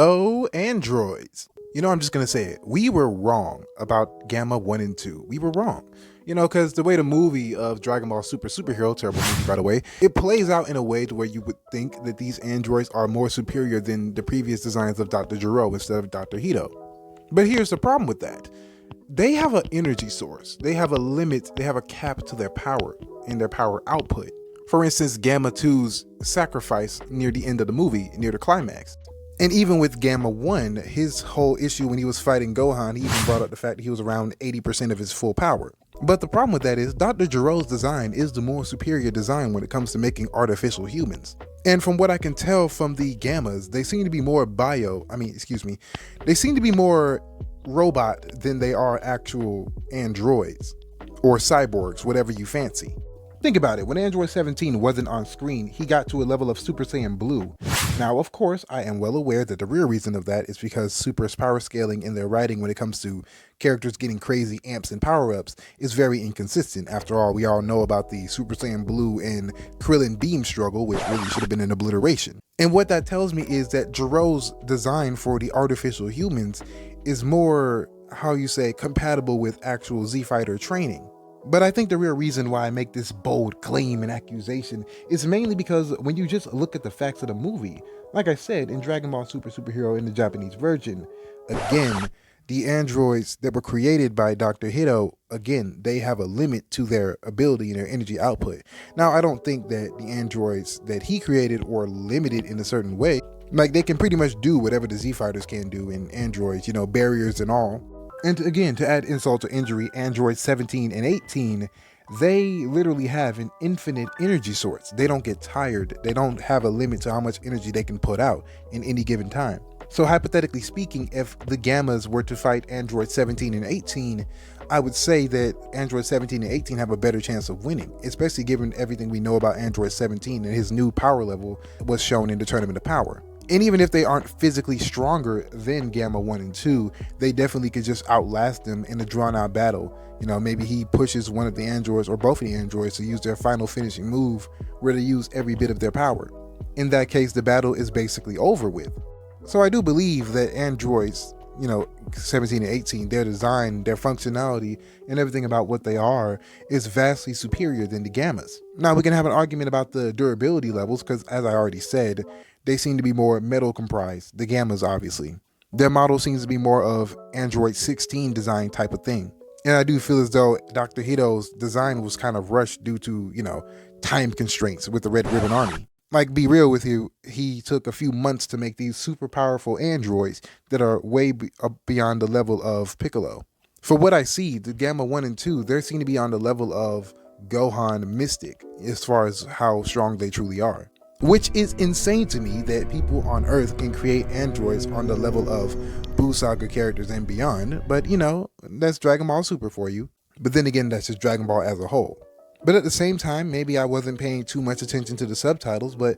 Oh, androids. I'm just gonna say it. We were wrong about Gamma 1 and 2. We were wrong. Because the way the movie of Dragon Ball Super Superhero, terrible movie by the way, it plays out in a way to where you would think that these androids are more superior than the previous designs of Dr. Gero instead of Dr. Hito. But here's the problem with that. They have an energy source. They have a limit, they have a cap to their power and their power output. For instance, Gamma 2's sacrifice near the end of the movie, near the climax. And even with Gamma 1, his whole issue when he was fighting Gohan, he even brought up the fact that he was around 80% of his full power. But the problem with that is Dr. Gero's design is the more superior design when it comes to making artificial humans. And from what I can tell from the Gammas, they seem to be more they seem to be more robot than they are actual androids or cyborgs, whatever you fancy. Think about it, when Android 17 wasn't on screen, he got to a level of Super Saiyan Blue. Now, of course, I am well aware that the real reason of that is because Super's power scaling in their writing when it comes to characters getting crazy amps and power-ups is very inconsistent. After all, we all know about the Super Saiyan Blue and Krillin Beam struggle, which really should have been an obliteration. And what that tells me is that Gero's design for the artificial humans is more, compatible with actual Z-Fighter training. But I think the real reason why I make this bold claim and accusation is mainly because when you just look at the facts of the movie, like I said, in Dragon Ball Super Superhero in the Japanese version, again, the androids that were created by Dr. Hito, again, they have a limit to their ability and their energy output. Now, I don't think that the androids that he created were limited in a certain way. Like, they can pretty much do whatever the Z-Fighters can do in androids, barriers and all. And again, to add insult to injury, Android 17 and 18, they literally have an infinite energy source. They don't get tired. They don't have a limit to how much energy they can put out in any given time. So hypothetically speaking, if the Gammas were to fight Android 17 and 18, I would say that Android 17 and 18 have a better chance of winning, especially given everything we know about Android 17 and his new power level was shown in the Tournament of Power. And even if they aren't physically stronger than Gamma 1 and 2, they definitely could just outlast them in a drawn-out battle. Maybe he pushes one of the androids or both of the androids to use their final finishing move where they use every bit of their power. In that case, the battle is basically over with. So I do believe that androids, 17 and 18, their design, their functionality, and everything about what they are is vastly superior than the Gammas. Now, we can have an argument about the durability levels because, as I already said, they seem to be more metal comprised, the Gammas obviously. Their model seems to be more of Android 16 design type of thing. And I do feel as though Dr. Hito's design was kind of rushed due to, time constraints with the Red Ribbon Army. Like, be real with you, he took a few months to make these super powerful androids that are way beyond the level of Piccolo. For what I see, the Gamma 1 and 2, they seem to be on the level of Gohan Mystic as far as how strong they truly are. Which is insane to me that people on Earth can create androids on the level of Buu Saga characters and beyond, but that's Dragon Ball Super for you. But then again, that's just Dragon Ball as a whole. But at the same time, maybe I wasn't paying too much attention to the subtitles, but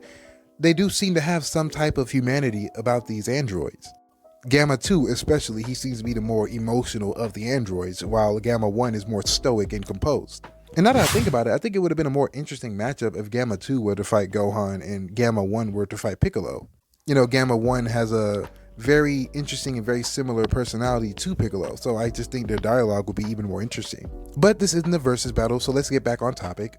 they do seem to have some type of humanity about these androids. Gamma 2 especially, he seems to be the more emotional of the androids, while Gamma 1 is more stoic and composed. And now that I think about it, I think it would have been a more interesting matchup if Gamma 2 were to fight Gohan and Gamma 1 were to fight Piccolo. Gamma 1 has a very interesting and very similar personality to Piccolo, so I just think their dialogue would be even more interesting. But this isn't a versus battle, so let's get back on topic.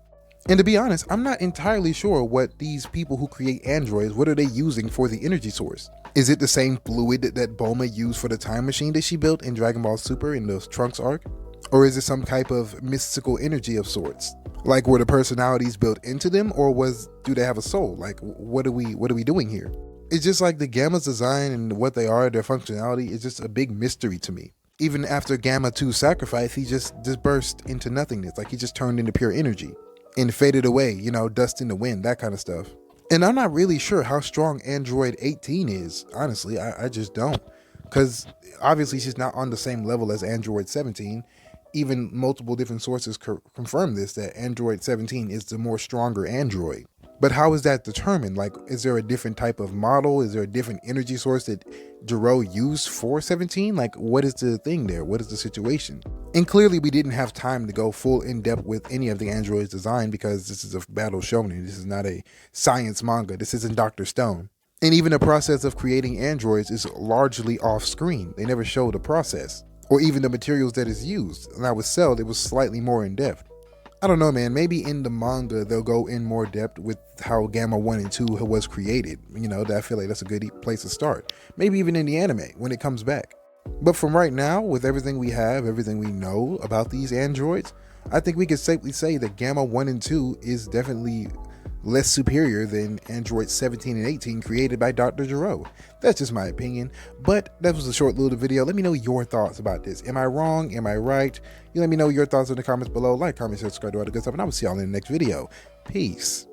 And to be honest, I'm not entirely sure what these people who create androids, what are they using for the energy source? Is it the same fluid that Bulma used for the time machine that she built in Dragon Ball Super in the Trunks arc? Or is it some type of mystical energy of sorts? Like, were the personalities built into them, or do they have a soul? Like, what are we doing here? It's just like the Gamma's design and what they are, their functionality is just a big mystery to me. Even after Gamma 2's sacrifice, he just burst into nothingness. Like, he just turned into pure energy and faded away, dust in the wind, that kind of stuff. And I'm not really sure how strong Android 18 is, honestly. I just don't. Because obviously she's not on the same level as Android 17. Even multiple different sources confirm this, that Android 17 is the more stronger android. But how is that determined? Like, is there a different type of model? Is there a different energy source that Gero used for 17? Like, what is the thing there? What is the situation? And clearly we didn't have time to go full in depth with any of the androids design because this is a battle shonen. This is not a science manga. This isn't Dr. Stone. And even the process of creating androids is largely off screen. They never show the process or even the materials that is used. Now with Cell, it was slightly more in depth. I don't know, man. Maybe in the manga they'll go in more depth with how Gamma 1 and 2 was created. I feel like that's a good place to start. Maybe even in the anime when it comes back. But from right now, with everything we have, everything we know about these androids, I think we can safely say that Gamma 1 and 2 is definitely less superior than Android 17 and 18 created by Dr. Gero. That's just my opinion, but that was a short little video. Let me know your thoughts about this. Am I wrong? Am I right? You let me know your thoughts in the comments below. Like, comment, subscribe, do all the good stuff, and I will see y'all in the next video. Peace.